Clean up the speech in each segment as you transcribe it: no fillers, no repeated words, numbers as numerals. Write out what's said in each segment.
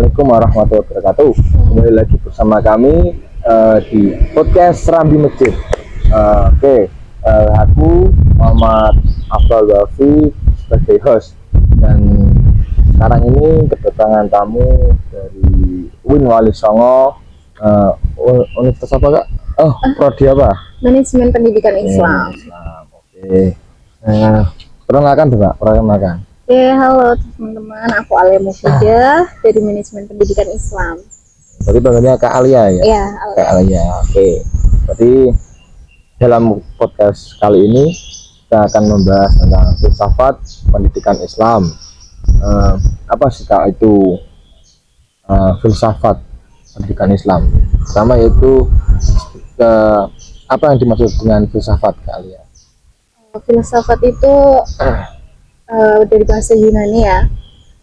Assalamualaikum warahmatullahi wabarakatuh. Kembali lagi bersama kami di podcast Serambi Masjid. Aku Muhammad Afdal Wafi sebagai host, dan sekarang ini kedatangan tamu dari UIN Wali Songo. Universitas apa kak? Prodi apa? Manajemen Pendidikan Islam. Oke. Perkenalkan tuh kak, perkenalkan. Oke, halo teman-teman, aku Alia Mufidah dari Manajemen Pendidikan Islam. Berarti panggilnya Kak Alia ya? Iya, Kak Alia. Oke. Berarti dalam podcast kali ini kita akan membahas tentang filsafat pendidikan Islam. Apa sih kak itu filsafat pendidikan Islam? Pertama yaitu apa yang dimaksud dengan filsafat Kak Alia? Filsafat itu dari bahasa Yunani ya,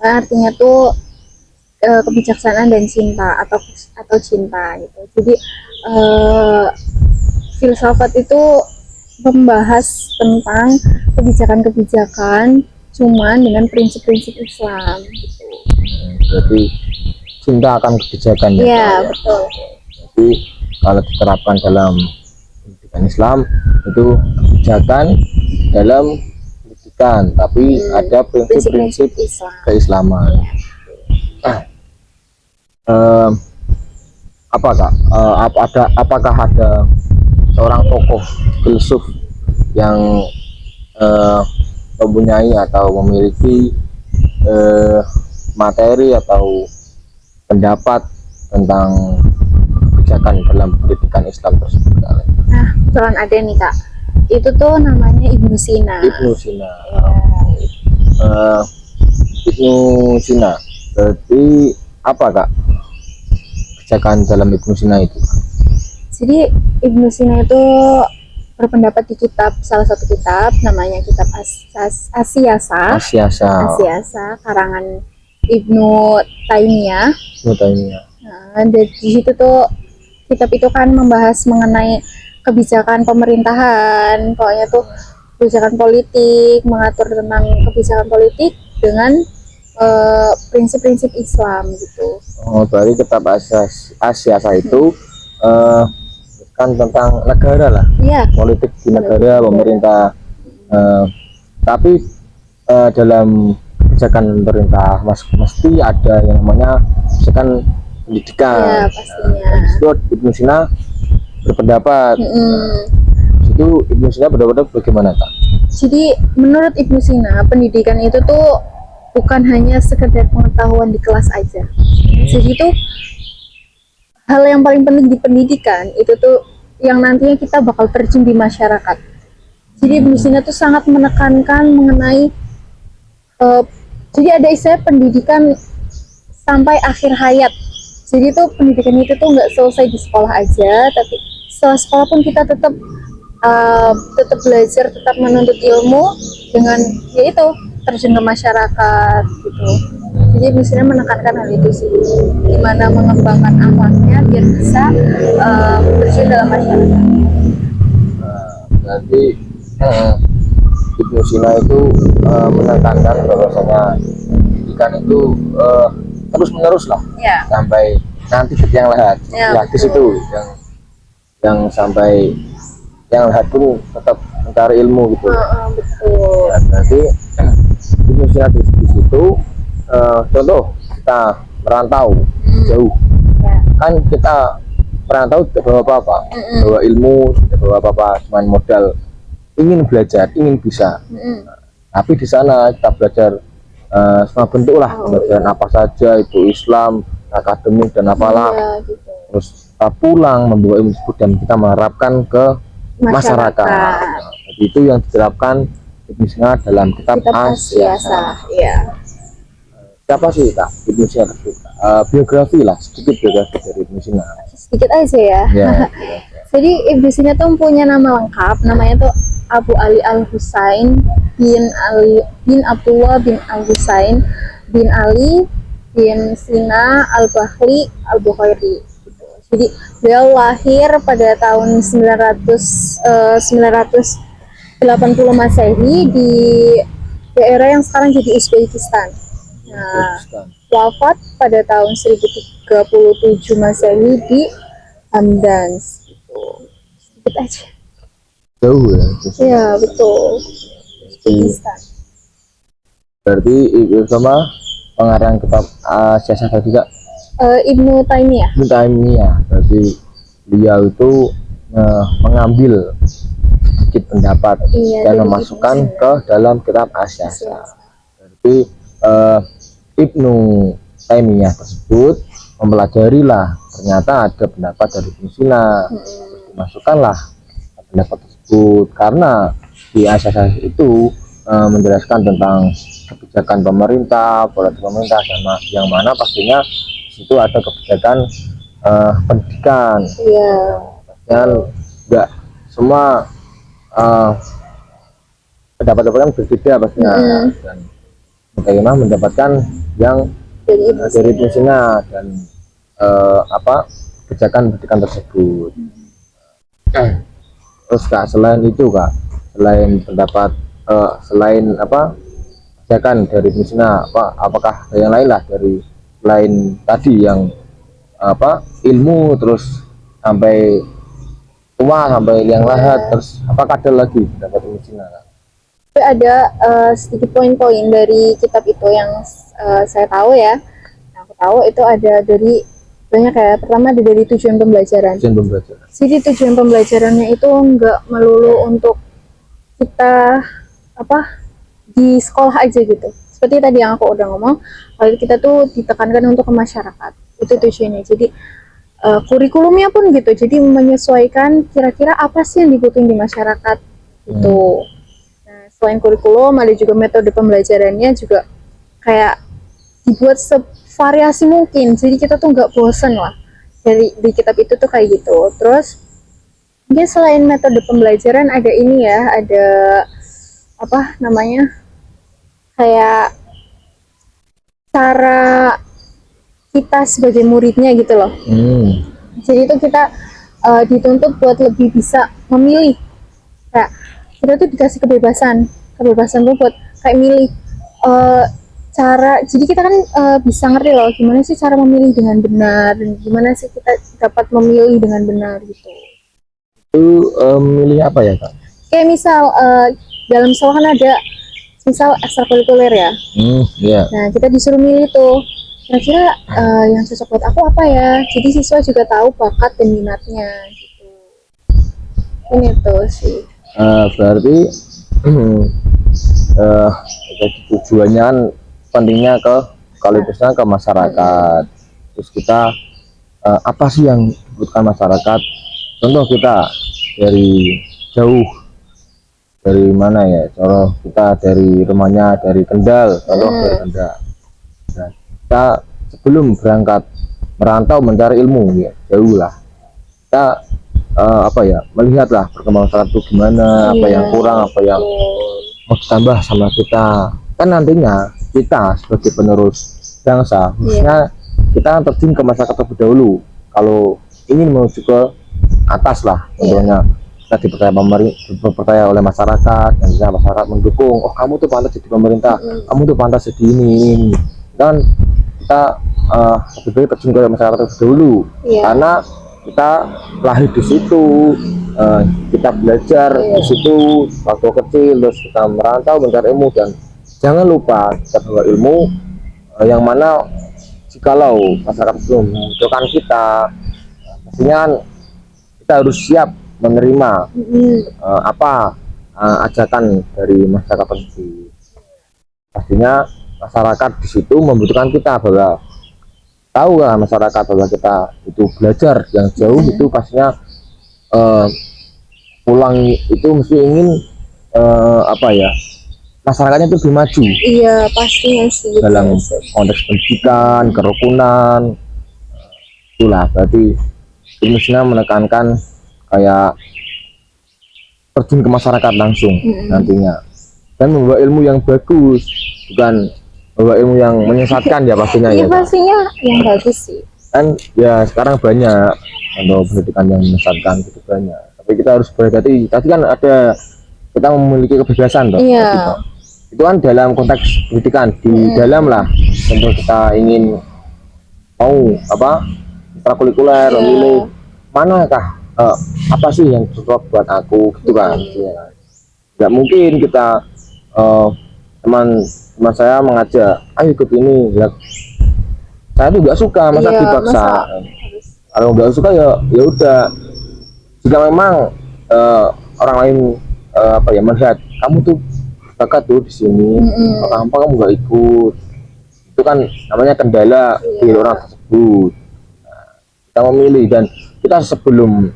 artinya tuh kebijaksanaan dan cinta atau cinta gitu. Jadi filsafat itu membahas tentang kebijakan-kebijakan cuman dengan prinsip-prinsip Islam gitu. Jadi cinta akan kebijakan ya? Iya, betul. Jadi kalau diterapkan dalam pendidikan Islam itu kebijakan dalam pendidikan, tapi ada prinsip-prinsip keislaman. Apakah ada seorang tokoh filsuf yang mempunyai atau memiliki materi atau pendapat tentang kebijakan dalam pendidikan Islam tersebut? Nah, kebetulan ada nih kak, itu tuh namanya Ibnu Sina. Ibnu Sina. Ibnu Sina. Berarti apa kak kebijakan dalam Ibnu Sina itu? Jadi Ibnu Sina itu berpendapat di salah satu kitab namanya kitab Asyasa karangan Ibnu Taimiyah. Nah, di situ tuh kitab itu kan membahas mengenai kebijakan pemerintahan, pokoknya tuh kebijakan politik, mengatur tentang kebijakan politik dengan prinsip-prinsip Islam gitu. Oh, berarti kitab Asyasa itu kan tentang negara lah, iya, politik di negara, pemerintah. Tapi dalam kebijakan pemerintah mesti ada yang namanya kebijakan pendidikan. Iya, pastinya. Itu Ibnu Sina berpendapat. Itu Ibnu Sina berpendapat bagaimana kak? Jadi menurut Ibnu Sina, pendidikan itu tuh bukan hanya sekedar pengetahuan di kelas aja. Jadi itu hal yang paling penting di pendidikan itu tuh yang nantinya kita bakal terjun di masyarakat. Jadi Ibnu Sina tuh sangat menekankan mengenai jadi ada istilah pendidikan sampai akhir hayat. Jadi tuh pendidikan itu tuh nggak selesai di sekolah aja, tapi setelah sekolah pun kita tetap belajar, tetap menuntut ilmu dengan yaitu terjun ke masyarakat gitu. Jadi Ibnu Sina menekankan hal itu sih, gimana mengembangkan akhlaknya biar bisa terjun dalam masyarakat. Berarti Ibnu Sina itu menekankan bahwasanya pendidikan itu terus menerus lah, Ya. sampai nanti yang lahat, hadis itu yang sampai yang lahat pun tetap mencari ilmu gitu. Betul. Ya, berarti Ibnu Sina di situ contoh kita merantau jauh, Ya. kan kita merantau tidak bawa apa-apa, bawa ilmu tidak bawa apa-apa, cuma modal ingin belajar, ingin bisa. Tapi di sana kita belajar semua bentuk lah, pelajaran apa saja itu Islam, akademik dan apalah. Gitu. Terus kita pulang membawa ilmu tersebut dan kita menerapkan ke masyarakat. Jadi itu yang diterapkan Ibnu Sina dalam kitab Asyasa. Iya. Siapa sih kak Ibnu Sina tersebut? Biografi lah, sedikit biografi dari Ibnu Sina. Sedikit aja ya. Ya. Jadi Ibnu Sina tuh punya nama lengkap, namanya tuh Abu Ali Al-Husain bin Abdullah bin Al-Husain bin Ali bin Sina Al-Bahri Al-Bukhairi gitu. Jadi beliau lahir pada tahun 980 Masehi di daerah yang sekarang jadi Uzbekistan. Nah, wafat pada tahun 1037 Masehi di Hamdans gitu. Sedikit aja. Jauh ya. Iya, betul. Uzbekistan. Berarti Ibu sama pengarang kitab siasat juga Ibnu Taimiyah. Ibnu Taimiyah. Berarti beliau itu mengambil sedikit pendapat Iya, dan dari memasukkan Ibnu ke dalam kitab Asy-Syafa. Sina. Berarti Ibnu Taimiyah tersebut mempelajarilah ternyata ada pendapat dari Ibnu Sina, dimasukkanlah pendapat tersebut karena di Asy-Syafa itu menjelaskan tentang kebijakan pemerintah, politik pemerintah, yang mana pastinya itu ada kebijakan pendidikan. Iya. Dan enggak semua pendapat-pendapat kan berbeda pastinya, dan bagaimana mendapatkan yang dari Ibnu Sina dan kebijakan pendidikan tersebut. Terus Kak, selain itu Kak, selain pendapat selain kebijakan dari Ibnu Sina, apakah ada yang lain lah dari lain tadi yang ilmu terus sampai tua sampai liang lahat, terus apakah ada lagi pendapat Ibnu Sina Kak? Ada sedikit poin-poin dari kitab itu yang saya tahu ya. Yang aku tahu itu ada dari banyak ya. Pertama ada dari tujuan pembelajaran. Jadi tujuan pembelajarannya itu nggak melulu untuk kita di sekolah aja gitu. Seperti tadi yang aku udah ngomong, kalau kita tuh ditekankan untuk ke masyarakat. Itu tujuannya. Jadi kurikulumnya pun gitu. Jadi menyesuaikan kira-kira apa sih yang dibutuhin di masyarakat gitu. Selain kurikulum, ada juga metode pembelajarannya juga kayak dibuat sevariasi mungkin, jadi kita tuh nggak bosan lah di kitab itu tuh kayak gitu. Terus mungkin selain metode pembelajaran ada ini ya, ada kayak cara kita sebagai muridnya gitu loh. Jadi itu kita dituntut buat lebih bisa memilih, kayak kita tuh dikasih kebebasan tuh buat kayak milih cara, jadi kita kan bisa ngerti loh gimana sih cara memilih dengan benar dan gimana sih kita dapat memilih dengan benar gitu. Itu milih apa ya Kak? Kayak misal dalam sekolah kan ada misal ekstrakurikuler ya. Iya. Nah kita disuruh milih tuh kira-kira yang cocok buat aku apa ya, jadi siswa juga tahu bakat dan minatnya gitu. Ini tuh sih. Berarti tujuannya kan pentingnya sekaligus ke masyarakat. Terus kita apa sih yang dibutuhkan masyarakat? Contoh kita dari jauh, dari mana ya? Contoh kita dari rumahnya dari Kendal, contoh dari Kendal. Nah, kita sebelum berangkat merantau mencari ilmu ya jauh lah. Kita melihatlah perkembangan masyarakat itu gimana, apa yang kurang, apa yang mau ditambah sama kita. Kan nantinya kita sebagai penerus bangsa, khususnya kita terjun ke masyarakat terlebih dahulu. Kalau ingin menuju ke atas lah, contohnya kita dipercaya oleh masyarakat, dan bisa masyarakat mendukung. Oh kamu tuh pantas jadi pemerintah, kamu tuh pantas jadi ini. Dan kita lebih baik terjun ke masyarakat terlebih dahulu, karena kita lahir di situ, kita belajar di situ waktu kecil, terus kita merantau mencari ilmu, dan jangan lupa kita bawa ilmu yang mana jikalau masyarakat belum membutuhkan kita, pastinya kita harus siap menerima ajakan dari masyarakat tersebut. Pastinya masyarakat di situ membutuhkan kita, bahwa tahu lah masyarakat bahwa kita itu belajar yang jauh, itu pastinya pulang itu mesti ingin masyarakatnya itu lebih maju. Iya pastinya sih dalam konteks pendidikan, kerukunan. Itulah berarti Ibnu Sina menekankan kayak terjun ke masyarakat langsung nantinya, dan membawa ilmu yang bagus, bukan bahwa ilmu yang menyesatkan ya pastinya. Iya pastinya yang bagus sih. Kan ya sekarang banyak untuk pendidikan yang menyesatkan itu banyak. Tapi kita harus berhati-hati. Tadi kan ada kita memiliki kebebasan toh. Iya. Itu kan dalam konteks pendidikan di dalam lah tentu kita ingin mau ekstrakurikuler, Iya. memilih manakah apa sih yang cocok buat aku gitu kan. Ya. Nggak mungkin kita teman saya mengajak ayo ikut ini ya, saya tuh nggak suka masa Iya, dipaksa. masa harus Kalau nggak suka ya udah, jika memang orang lain melihat kamu tuh bakat tuh di sini, kenapa kamu nggak ikut, itu kan namanya kendala di Iya. orang tersebut. Kita memilih, dan kita sebelum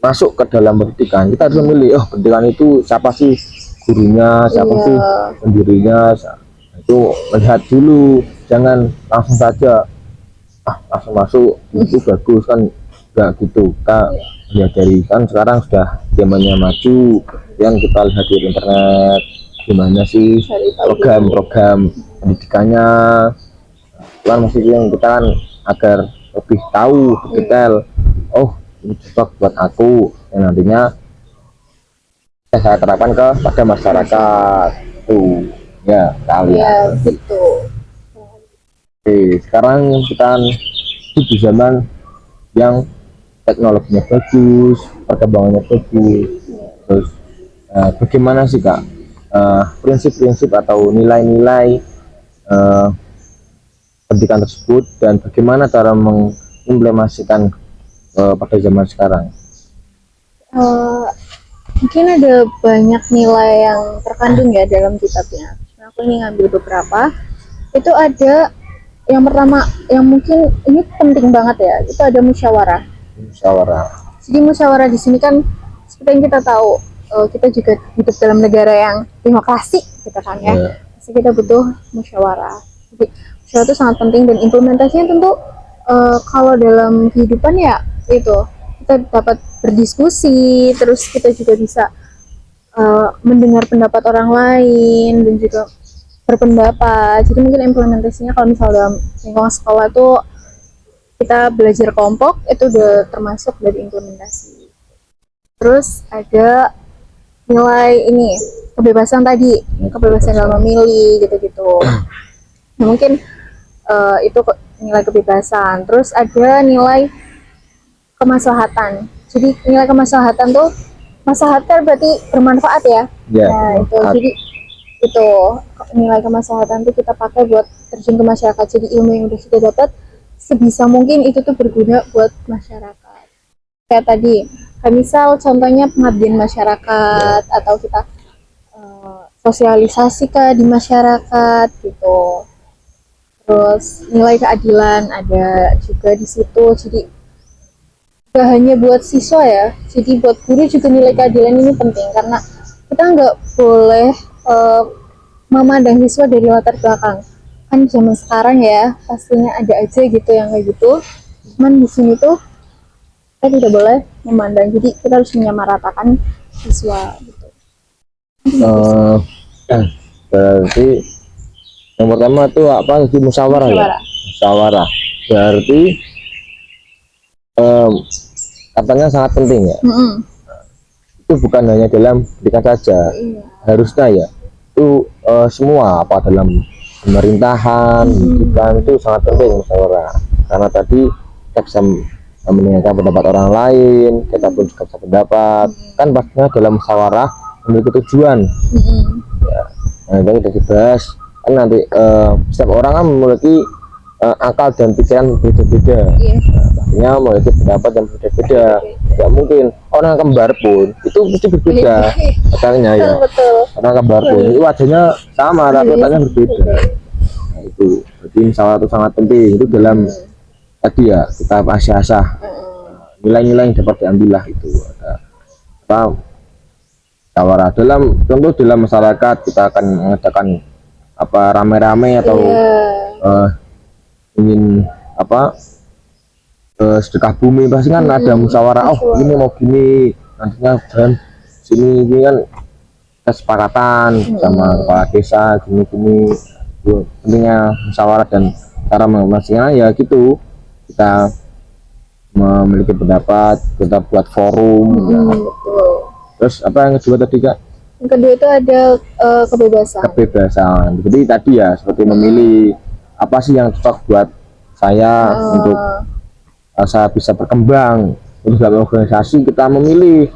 masuk ke dalam pendidikan kita harus memilih, oh pendidikan itu siapa sih gurunya, siapa Iya. sih pendirinya. Itu melihat dulu, jangan langsung saja langsung masuk itu bagus kan, nggak gitu. Kita lihat dari, kan sekarang sudah zamannya maju, yang kita lihat di internet gimana sih Cari tahu program-program pendidikannya, kan masih yang kita kan agar lebih tahu lebih detail, oh ini cocok buat aku yang nantinya saya terapkan pada masyarakat tuh ya kali. Iya, gitu. Oke, sekarang kita hidup di zaman yang teknologinya bagus, perkembangannya bagus. Terus bagaimana sih Kak prinsip-prinsip atau nilai-nilai pendidikan tersebut, dan bagaimana cara mengimplementasikan pada zaman sekarang? Eh, mungkin ada banyak nilai yang terkandung ya dalam kitabnya. Nah, aku ini ngambil beberapa. Itu ada yang pertama, yang mungkin ini penting banget ya, itu ada musyawarah. Musyawarah. Jadi musyawarah di sini kan seperti yang kita tahu, kita juga hidup dalam negara yang demokrasi, gitu kan ya. Ya. Jadi kita butuh musyawarah. Jadi musyawarah itu sangat penting, dan implementasinya tentu kalau dalam kehidupan ya itu kita dapat berdiskusi, terus kita juga bisa mendengar pendapat orang lain dan juga berpendapat. Jadi mungkin implementasinya kalau misalnya dalam lingkungan sekolah tuh kita belajar kelompok, itu udah termasuk dari implementasi. Terus ada nilai ini, kebebasan tadi, kebebasan dalam memilih gitu-gitu. Nah, mungkin itu nilai kebebasan. Terus ada nilai kemaslahatan. Jadi nilai kemaslahatan tuh, maslahat kan berarti bermanfaat ya. Ya, Nah, itu bermanfaat. jadi itu nilai kemaslahatan tuh kita pakai buat terjun ke masyarakat. Jadi ilmu yang udah kita dapat sebisa mungkin itu tuh berguna buat masyarakat. Kayak tadi, kayak misal contohnya pengabdian masyarakat, atau kita sosialisasi di masyarakat gitu. Terus nilai keadilan ada juga di situ. Jadi gak hanya buat siswa ya, jadi buat guru juga nilai keadilan ini penting, karena kita nggak boleh memandang siswa dari latar belakang. Kan zaman sekarang ya pastinya ada aja gitu yang kayak gitu, cuman di sini tuh kita tidak boleh memandang, jadi kita harus menyamaratakan siswa gitu. Berarti yang pertama tuh apa sih, musyawarah ya? Musyawarah. Musyawarah berarti katanya sangat penting ya. Itu bukan hanya dalam pendidikan saja, Iya. harusnya ya itu semua apa dalam pemerintahan, pendidikan itu sangat penting musyawarah, karena tadi kita bisa mendengarkan pendapat orang lain, kita pun juga bisa pendapat, kan pastinya dalam musyawarah memiliki tujuan. Nah, itu sudah dibahas kan nanti setiap orang kan memiliki akal dan pikiran berbeda-beda. Iya. Pastinya memiliki pendapat yang berbeda-beda. Tidak mungkin orang kembar pun itu mesti berbeda katanya ya. Betul. Orang kembar pun itu wajahnya sama tapi otaknya berbeda. Nah, itu jadi musyawarah itu sangat penting, itu dalam tadi ya kita asah-asah nilai-nilai yang dapat diambil lah, itu ada apa musyawarah dalam contoh dalam masyarakat, kita akan mengadakan apa rame-rame atau ingin apa sedekah bumi, pasti kan ada musyawarah, oh ini mau gini nantinya dan sini ini kan kesepakatan sama kepala desa gini-gini. Itu pentingnya musyawarah, dan cara mengatasinya ya gitu, kita memiliki pendapat, kita buat forum. Betul. Terus apa yang kedua tadi Kak? Yang kedua itu ada kebebasan. kebebasan. Jadi tadi ya seperti memilih apa sih yang cocok buat saya untuk saya bisa berkembang. Untuk dalam organisasi kita memilih,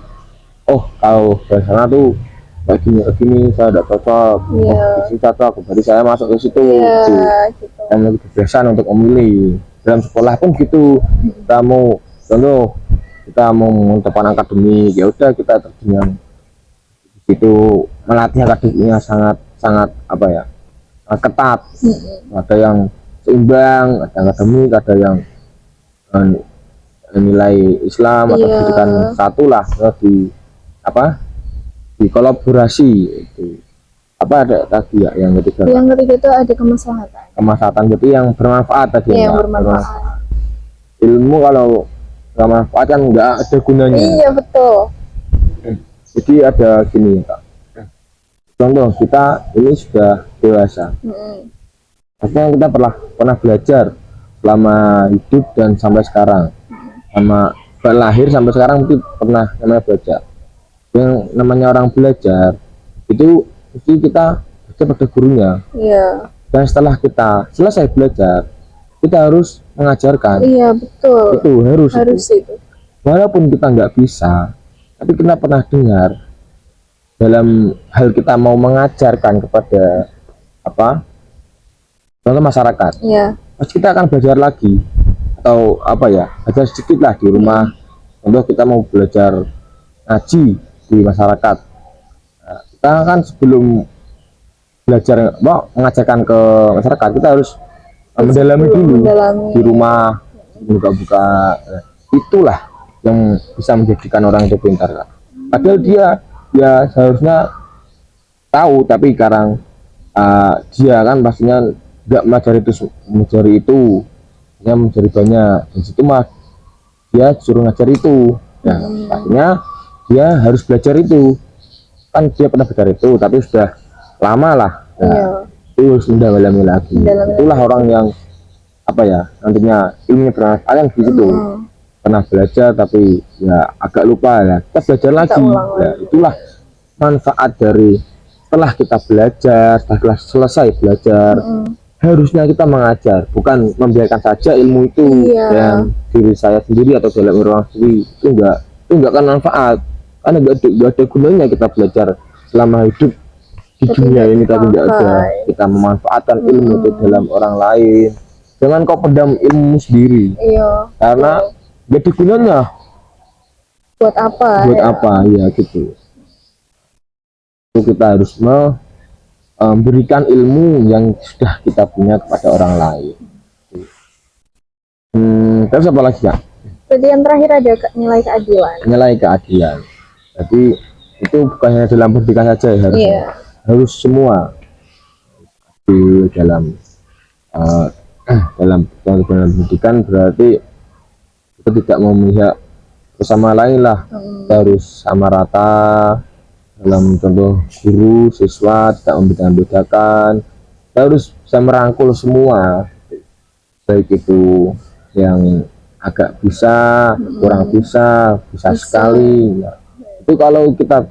oh kalau dari sana tuh kayak gini saya tidak cocok, Iya. oh di sini cocok, berarti saya masuk ke situ. Iya, Gitu. gitu. Yang memiliki kebebasan untuk memilih. Dalam sekolah pun gitu, kita mau contoh kita mau depan akademik, ya udah kita terjun yang itu, melatih akademiknya sangat sangat apa ya, sangat ketat. Ada yang seimbang, ada yang akademik, ada yang eh, nilai Islam atau Iya. pendidikan satu lah, ya, di apa, di kolaborasi itu. Apa ada tadi ya yang ketiga? Yang ketiga itu ada kemaslahatan. Kemaslahatan, berarti yang bermanfaat tadi. Iya, yang Mbak. bermanfaat. Ilmu kalau nggak manfaat kan nggak ada gunanya. Iya, betul. Jadi ada gini Kak, contoh kita ini sudah dewasa, artinya kita pernah belajar selama hidup dan sampai sekarang, sama lahir sampai sekarang mungkin pernah namanya belajar. Yang namanya orang belajar itu mesti kita baca pada gurunya, Iya. dan setelah kita selesai belajar kita harus mengajarkan. Iya, betul. Itu harus itu. Walaupun kita nggak bisa, tapi kita pernah dengar dalam hal kita mau mengajarkan kepada apa, contoh masyarakat, Iya. pasti kita akan belajar lagi, atau apa ya, belajar sedikit lah di rumah. Contoh kita mau belajar ngaji di masyarakat, nah, kita kan sebelum belajar mau mengajarkan ke masyarakat kita harus mendalami dulu di rumah, buka-buka. Nah, itulah yang bisa menjadikan orang itu pintar Kak. Padahal dia ya seharusnya tahu, tapi sekarang dia kan pastinya nggak mengajari itu, dia mencari banyak, di situ mah dia suruh ngajar itu. Nah, pastinya dia harus belajar itu, kan dia pernah belajar itu tapi sudah lama lah. Nah, Iya. itu harus mendalami lagi. Mendalami Itulah orang yang apa ya, nantinya ilmunya bermanfaat yang di situ. Pernah belajar tapi ya agak lupa ya, kita belajar lagi. Ya, itulah manfaat dari setelah kita belajar, setelah selesai belajar, harusnya kita mengajar, bukan membiarkan saja ilmu itu yang diri saya sendiri atau dalam orang sendiri. Itu enggak kan manfaat, karena enggak ada gunanya kita belajar selama hidup di dunia ini tapi enggak ada kita memanfaatkan ilmu itu dalam orang lain. Jangan kau pendam ilmu sendiri. Iya. Karena enggak ada gunanya. Buat apa? Buat apa ya gitu. Itu kita harus memberikan ilmu yang sudah kita punya kepada orang lain. Terus apa lagi ya? Jadi yang terakhir ada nilai keadilan. Nilai keadilan. Jadi itu bukan hanya dalam pendidikan saja ya, harus semua di dalam dalam pendidikan. Berarti kita tidak memihak bersama lain lah, kita harus sama rata dalam contoh guru siswa, tidak membedakan. Kita harus bisa merangkul semua, baik itu yang agak bisa, kurang bisa sekali ya. Itu kalau kita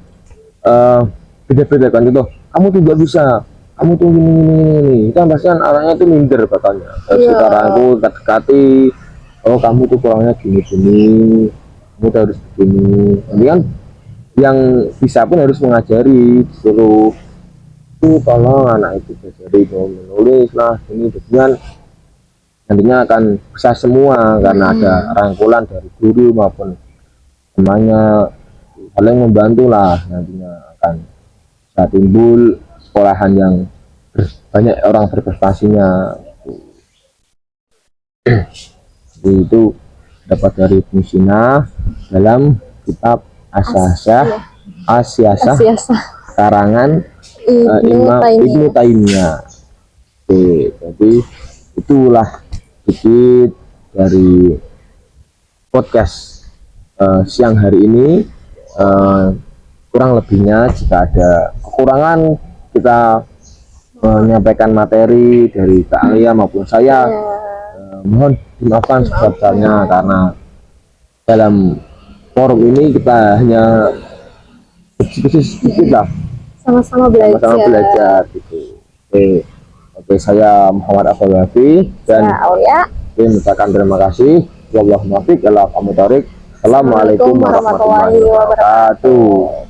beda-bedakan itu, kamu tuh nggak bisa, kamu tuh ini, itu pasti kan anaknya tuh minder bakalnya. Sekarang aku dekati, oh kamu tuh kurangnya gini, kamu tuh harus begini. Nanti kan yang bisa pun harus mengajari, disuruh tuh tolong anak itu belajar mau menulis lah ini, dengan nantinya akan bisa semua karena ada rangkulan dari guru maupun temannya, saling membantu lah, nantinya akan bisa timbul sekolahan yang banyak orang berprestasinya. Itu dapat dari Ibnu Sina dalam kitab Asyasah karangan Ibnu Taimiyah. Oke, jadi itulah sedikit dari podcast siang hari ini. Kurang lebihnya jika ada kekurangan kita menyampaikan materi dari Kak Alia maupun saya, mohon dimaafkan sebesar-besarnya, karena dalam forum ini kita hanya sedikit lah sama-sama belajar. sama-sama belajar gitu. Oke, saya Muhammad Afal Wafi dan Ya, Aulia. mengucapkan terima kasih. Wallahul muwaffiq ila aqwamit thoriq. Assalamualaikum warahmatullahi wabarakatuh.